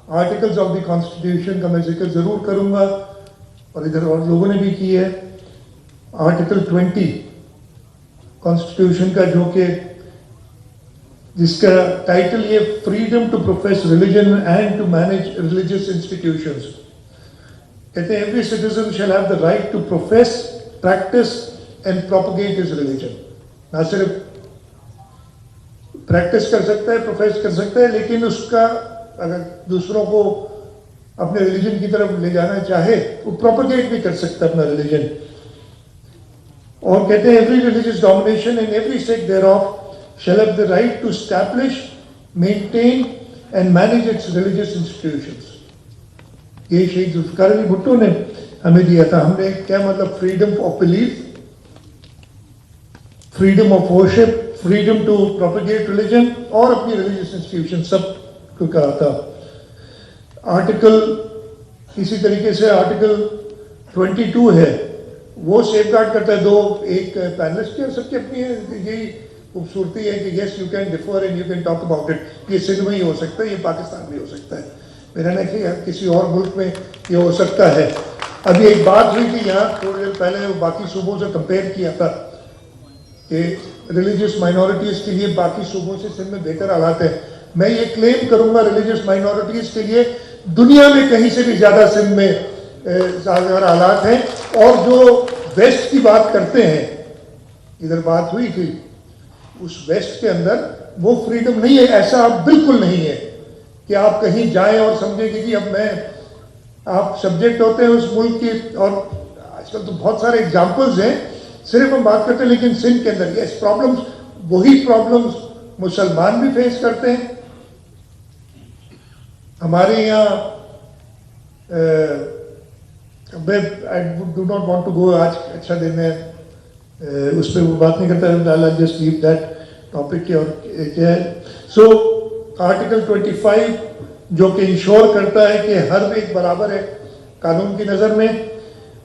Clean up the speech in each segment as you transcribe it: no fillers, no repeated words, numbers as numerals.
Articles of the constitution का मैं जिक्र ज़रूर करूँगा, और इधर और लोगों ने भी की है। आर्टिकल 20 कॉन्स्टिट्यूशन का, जो कि जिसका टाइटल ये freedom to profess religion and to manage religious institutions, कहते हैं every citizen shall have the right to profess, practice and propagate his religion. ना सिर्फ प्रैक्टिस कर सकता है, प्रोफेस कर सकता है, लेकिन उसका अगर दूसरों को अपने रिलीजन की तरफ ले जाना चाहे वो प्रोपगेट भी कर सकता है अपना रिलीजन। और कहते हैं every religious domination in every sect thereof shall have the right to establish, maintain and manage its religious institutions। ये शहीद जुल्फ़िकार अली भुट्टो ने हमें दिया था। हमने क्या मतलब freedom of belief, freedom of worship, freedom to propagate religion और अपनी रिलीजियस इंस्टीट्यूशन सब को कहा था। आर्टिकल इसी तरीके से आर्टिकल 22 है, वो सेफगार्ड करता है दो, एक पैनलिस्ट की और सबकी अपनी है। यही खूबसूरती है कि yes you can differ and you can talk about it. ये सिंध में ही हो सकता है, ये पाकिस्तान में हो सकता है, मेरा नहीं कि किसी और मुल्क में ये हो सकता है। अभी एक बात हुई थी यहाँ थोड़ी देर पहले, बाकी सूबों से कंपेयर किया था कि रिलीजियस माइनॉरिटीज़ के लिए बाकी सूबों से सिंध में बेहतर हालात है। मैं ये क्लेम करूँगा रिलीजियस माइनॉरिटीज़ के लिए दुनिया में कहीं से भी ज़्यादा सिंध में ज़्यादा हालात हैं। और जो वेस्ट की बात करते हैं, इधर बात हुई थी, उस वेस्ट के अंदर वो फ्रीडम नहीं है, ऐसा बिल्कुल नहीं है कि आप कहीं जाएं और समझें कि अब मैं, आप सब्जेक्ट होते हैं उस मुल्क की। और आजकल तो बहुत सारे एग्जाम्पल्स हैं, सिर्फ हम बात करते हैं, लेकिन सिंध के अंदर ये प्रॉब्लम्स, वही प्रॉब्लम्स मुसलमान भी फेस करते हैं। हमारे यहाँ I do not want to go, आज अच्छा दिन है, उस पर वो बात नहीं करता, जस्ट लीव दैट टॉपिक की। और क्या है, सो आर्टिकल 25 जो कि इंश्योर करता है कि हर एक बराबर है कानून की नज़र में,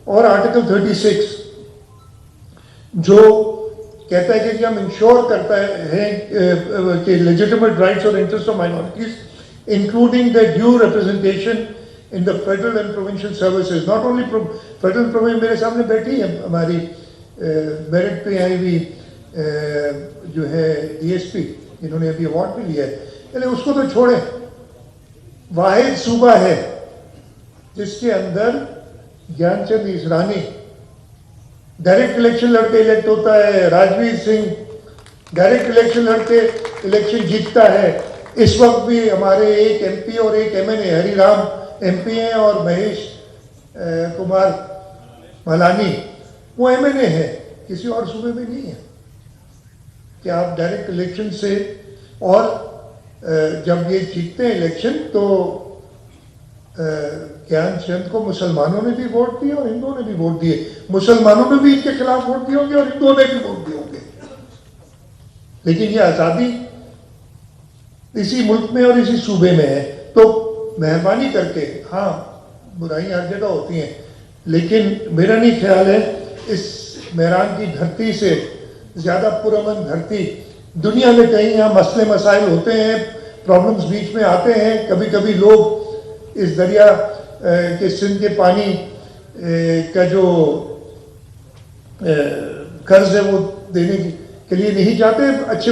और आर्टिकल 36 जो कहता है कि हम इंश्योर करता है कि लेजिटिमेट राइट्स और interest of minorities including the due representation in the federal and provincial services. Not only federal provincial, मेरे सामने बैठी है हमारी मेरिट पे आई हुई जो है DSP, इन्होंने अभी अवार्ड भी लिया है। पहले उसको तो छोड़े, वाहिद सूबा है जिसके अंदर ज्ञानचंद ईसरानी डायरेक्ट इलेक्शन लड़के इलेक्ट होता है, राजवीर सिंह डायरेक्ट इलेक्शन लड़के इलेक्शन जीतता है। इस वक्त भी हमारे एक MP और एक MNA, हरिराम MP हैं और महेश कुमार मलानी वो MNA है, किसी और सूबे में नहीं है कि आप डायरेक्ट इलेक्शन से। और जब ये जीतते हैं इलेक्शन तो ज्ञानचंद को मुसलमानों ने भी वोट दिए और हिंदुओं ने भी वोट दिए। मुसलमानों ने भी इनके खिलाफ वोट दिए होंगे और हिंदुओं ने भी वोट दिए होंगे, लेकिन ये आज़ादी इसी मुल्क में और इसी सूबे में है। तो मेहरबानी करके, हाँ बुराइयां हर जगह होती हैं, लेकिन मेरा नहीं ख्याल है इस मेहरान की धरती से ज़्यादा पुरअमन धरती दुनिया में कहीं। यहाँ मसले मसाइल होते हैं, प्रॉब्लम्स बीच में आते हैं, कभी कभी लोग इस दरिया के सिंध के पानी का जो कर्ज है वो देने के लिए नहीं चाहते। अच्छे